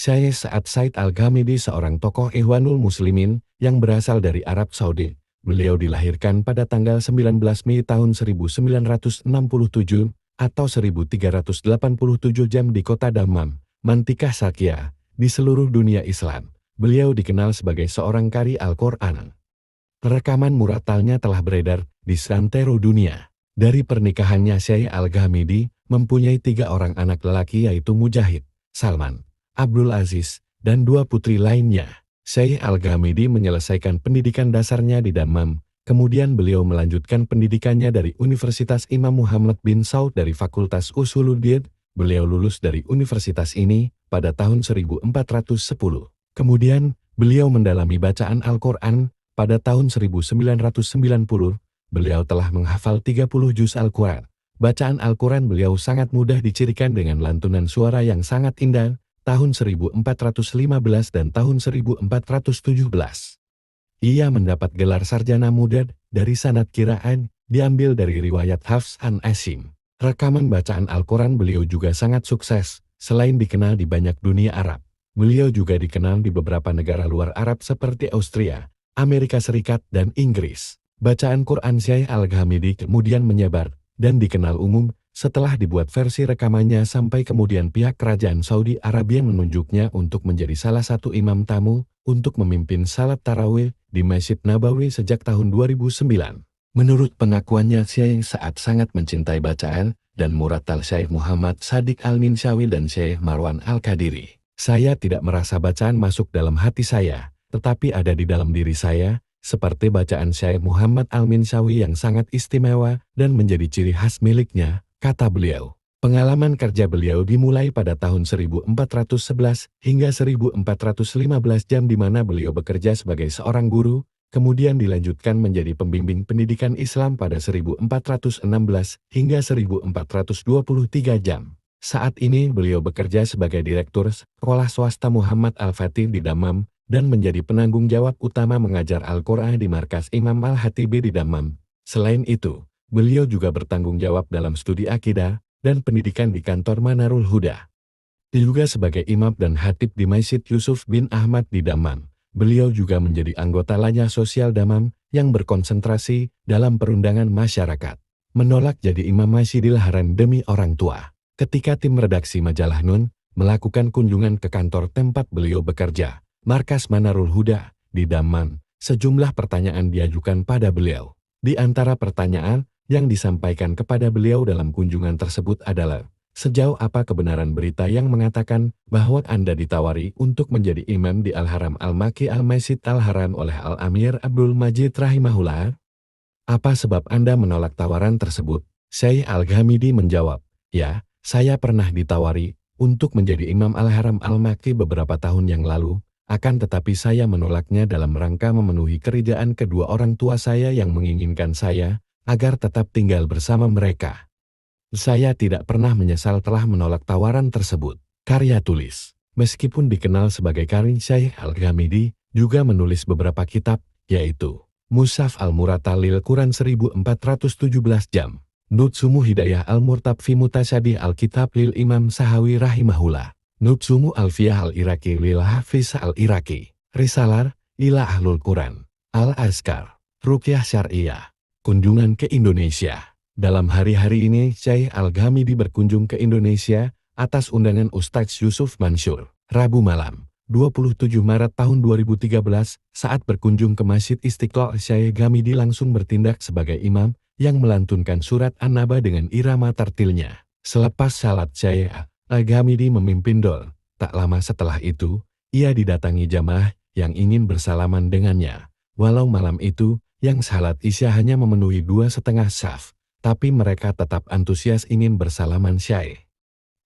Syekh Sa'ad Said Al-Ghamidi seorang tokoh Ikhwanul Muslimin yang berasal dari Arab Saudi. Beliau dilahirkan pada tanggal 19 Mei tahun 1967 atau 1387 jam di kota Dammam, Mantikah Sakia, di seluruh dunia Islam. Beliau dikenal sebagai seorang qari Al-Quran. Rekaman murattalnya telah beredar di seantero dunia. Dari pernikahannya Syekh Al-Ghamidi mempunyai 3 orang anak lelaki yaitu Mujahid, Salman, Abdul Aziz, dan 2 putri lainnya. Syekh Al-Ghamidi menyelesaikan pendidikan dasarnya di Dammam, kemudian beliau melanjutkan pendidikannya dari Universitas Imam Muhammad bin Saud dari Fakultas Usuluddin. Beliau lulus dari universitas ini pada tahun 1410. Kemudian, beliau mendalami bacaan Al-Quran pada tahun 1990. Beliau telah menghafal 30 juz Al-Quran. Bacaan Al-Quran beliau sangat mudah dicirikan dengan lantunan suara yang sangat indah, tahun 1415 dan tahun 1417. Ia mendapat gelar sarjana mudad dari sanad qiraan, diambil dari riwayat Hafs an Asim. Rekaman bacaan Al-Quran beliau juga sangat sukses, selain dikenal di banyak dunia Arab. Beliau juga dikenal di beberapa negara luar Arab seperti Austria, Amerika Serikat, dan Inggris. Bacaan Quran Syekh Al-Ghamidi kemudian menyebar dan dikenal umum setelah dibuat versi rekamannya sampai kemudian pihak kerajaan Saudi Arabia menunjuknya untuk menjadi salah satu imam tamu untuk memimpin salat tarawih di Masjid Nabawi sejak tahun 2009. Menurut pengakuannya, Syekh Sa'ad sangat mencintai bacaan dan murattal Syekh Muhammad Shadiq Al-Minshawi dan Syekh Marwan Al-Qadiri. Saya tidak merasa bacaan masuk dalam hati saya, tetapi ada di dalam diri saya, seperti bacaan Syekh Muhammad Al-Minshawi yang sangat istimewa dan menjadi ciri khas miliknya, kata beliau. Pengalaman kerja beliau dimulai pada tahun 1411 hingga 1415 jam di mana beliau bekerja sebagai seorang guru, kemudian dilanjutkan menjadi pembimbing pendidikan Islam pada 1416 hingga 1423 jam. Saat ini beliau bekerja sebagai direktur sekolah swasta Muhammad Al-Fatih di Dammam, dan menjadi penanggung jawab utama mengajar Al-Quran di Markas Imam Al-Hatibi di Dammam. Selain itu, beliau juga bertanggung jawab dalam studi akidah dan pendidikan di kantor Manarul Huda. Juga sebagai imam dan khatib di Masjid Yusuf bin Ahmad di Dammam. Beliau juga menjadi anggota Lajnah Sosial Dammam yang berkonsentrasi dalam perundangan masyarakat. Menolak jadi imam Masjidil Haram demi orang tua. Ketika tim redaksi majalah Nun melakukan kunjungan ke kantor tempat beliau bekerja, Markas Manarul Huda di Dammam, sejumlah pertanyaan diajukan pada beliau. Di antara pertanyaan yang disampaikan kepada beliau dalam kunjungan tersebut adalah, sejauh apa kebenaran berita yang mengatakan bahwa Anda ditawari untuk menjadi imam di Al-Haram Al-Makki Al-Masjid Al-Haram oleh Al-Amir Abdul Majid rahimahullah? Apa sebab Anda menolak tawaran tersebut? Syekh Al-Ghamidi menjawab, ya, saya pernah ditawari untuk menjadi imam Al-Haram Al-Makki beberapa tahun yang lalu. Akan tetapi saya menolaknya dalam rangka memenuhi keridaan kedua orang tua saya yang menginginkan saya agar tetap tinggal bersama mereka. Saya tidak pernah menyesal telah menolak tawaran tersebut. Karya tulis. Meskipun dikenal sebagai qari, Syekh Al-Ghamidi juga menulis beberapa kitab, yaitu Mushaf Al-Murattal lil Quran 1417 jam, Nutsumu Hidayah Al-Murtab fi Mutasyabih Al-Kitab lil Imam Sahawi rahimahullah, Nutsumu Alfiyah Al-Iraqi lil Hafiz Al-Iraqi, Risalah ila Ahlul Quran, Al-Azkar, Ruqyah Syariah. Kunjungan ke Indonesia. Dalam hari-hari ini, Syekh Al-Ghamidi berkunjung ke Indonesia atas undangan Ustadz Yusuf Mansur. Rabu malam, 27 Maret tahun 2013, saat berkunjung ke Masjid Istiqlal, Syekh Ghamidi langsung bertindak sebagai imam yang melantunkan surat An-Naba dengan irama tartilnya. Selepas salat, Syekh Al-Ghamidi memimpin dol. Tak lama setelah itu, ia didatangi jamaah yang ingin bersalaman dengannya. Walau malam itu, yang salat Isya hanya memenuhi 2,5 saf, tapi mereka tetap antusias ingin bersalaman Syekh.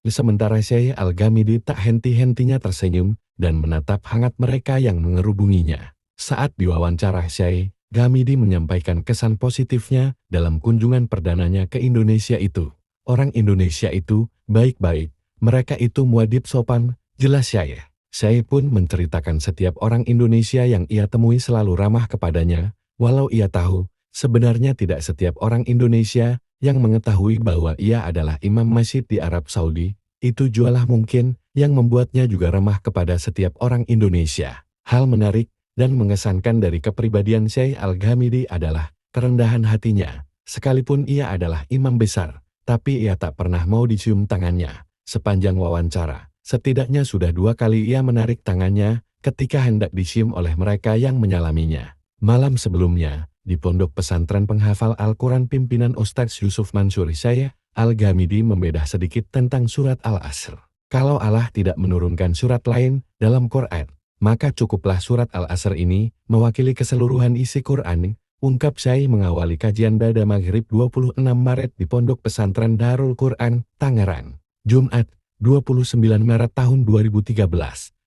Sementara Syekh Al-Ghamidi tak henti-hentinya tersenyum dan menatap hangat mereka yang mengerubunginya. Saat diwawancara, Syekh Ghamidi menyampaikan kesan positifnya dalam kunjungan perdananya ke Indonesia itu. Orang Indonesia itu baik-baik, mereka itu muadib sopan, jelas Syekh. Syekh pun menceritakan setiap orang Indonesia yang ia temui selalu ramah kepadanya. Walau ia tahu, sebenarnya tidak setiap orang Indonesia yang mengetahui bahwa ia adalah imam masjid di Arab Saudi, itu jualah mungkin yang membuatnya juga ramah kepada setiap orang Indonesia. Hal menarik dan mengesankan dari kepribadian Syekh Al-Ghamidi adalah kerendahan hatinya. Sekalipun ia adalah imam besar, tapi ia tak pernah mau dicium tangannya. Sepanjang wawancara, setidaknya sudah 2 kali ia menarik tangannya ketika hendak dicium oleh mereka yang menyalaminya. Malam sebelumnya, di pondok pesantren penghafal Al-Quran pimpinan Ustadz Yusuf Mansur, Syekh Al-Ghamidi membedah sedikit tentang surat Al-Asr. Kalau Allah tidak menurunkan surat lain dalam Quran, maka cukuplah surat Al-Asr ini mewakili keseluruhan isi Quran, ungkap Syekh mengawali kajian pada Maghrib 26 Maret di Pondok Pesantren Darul Quran, Tangerang. Jumat, 29 Maret tahun 2013,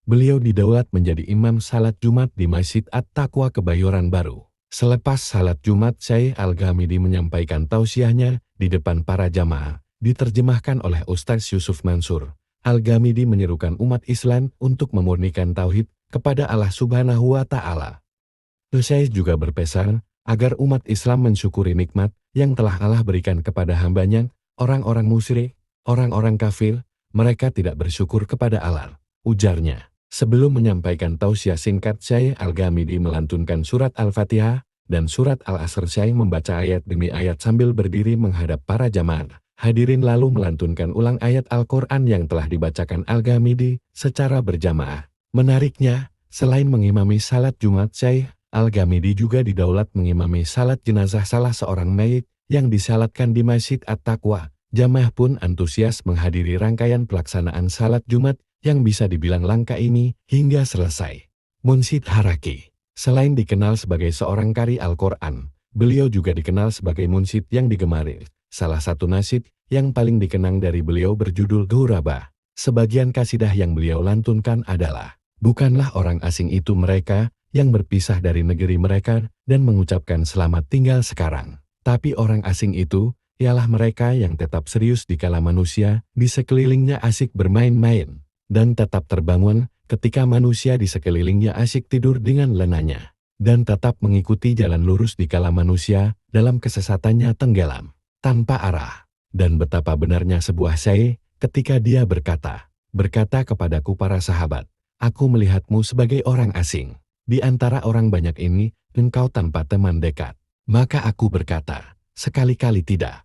beliau didaulat menjadi imam salat Jumat di Masjid At-Taqwa Kebayoran Baru. Selepas salat Jumat, Syekh Al-Ghamidi menyampaikan tausiahnya di depan para jamaah, diterjemahkan oleh Ustadz Yusuf Mansur. Al-Ghamidi menyerukan umat Islam untuk memurnikan tauhid kepada Allah Subhanahu wa Ta'ala. Syekh juga berpesan agar umat Islam mensyukuri nikmat yang telah Allah berikan kepada hambanya. Orang-orang musyrik, orang-orang kafir, mereka tidak bersyukur kepada Allah, ujarnya. Sebelum menyampaikan tausiah singkat, Syekh Al-Ghamidi melantunkan surat Al-Fatihah dan surat Al-Asr. Syekh membaca ayat demi ayat sambil berdiri menghadap para jamaah. Hadirin lalu melantunkan ulang ayat Al-Quran yang telah dibacakan Al-Ghamidi secara berjamaah. Menariknya, selain mengimami salat Jumat, Syekh Al-Ghamidi juga didaulat mengimami salat jenazah salah seorang mayit yang disalatkan di Masjid At-Taqwa. Jamaah pun antusias menghadiri rangkaian pelaksanaan salat Jumat yang bisa dibilang langka ini hingga selesai. Munsyid Haraki, selain dikenal sebagai seorang qari Al-Quran, beliau juga dikenal sebagai munsyid yang digemari. Salah satu nasyid yang paling dikenang dari beliau berjudul Ghuraba. Sebagian kasidah yang beliau lantunkan adalah, bukanlah orang asing itu mereka yang berpisah dari negeri mereka dan mengucapkan selamat tinggal sekarang. Tapi orang asing itu ialah mereka yang tetap serius dikala manusia di sekelilingnya asik bermain-main, dan tetap terbangun ketika manusia di sekelilingnya asyik tidur dengan lenanya, dan tetap mengikuti jalan lurus dikala manusia dalam kesesatannya tenggelam, tanpa arah. Dan betapa benarnya sebuah syekh ketika dia berkata kepadaku para sahabat, aku melihatmu sebagai orang asing. Di antara orang banyak ini, engkau tanpa teman dekat. Maka aku berkata, sekali-kali tidak.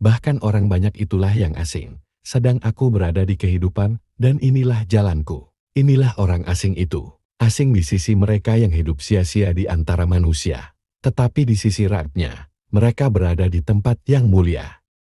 Bahkan orang banyak itulah yang asing, sedang aku berada di kehidupan, dan inilah jalanku. Inilah orang asing itu, asing di sisi mereka yang hidup sia-sia di antara manusia. Tetapi di sisi Rabbnya, mereka berada di tempat yang mulia.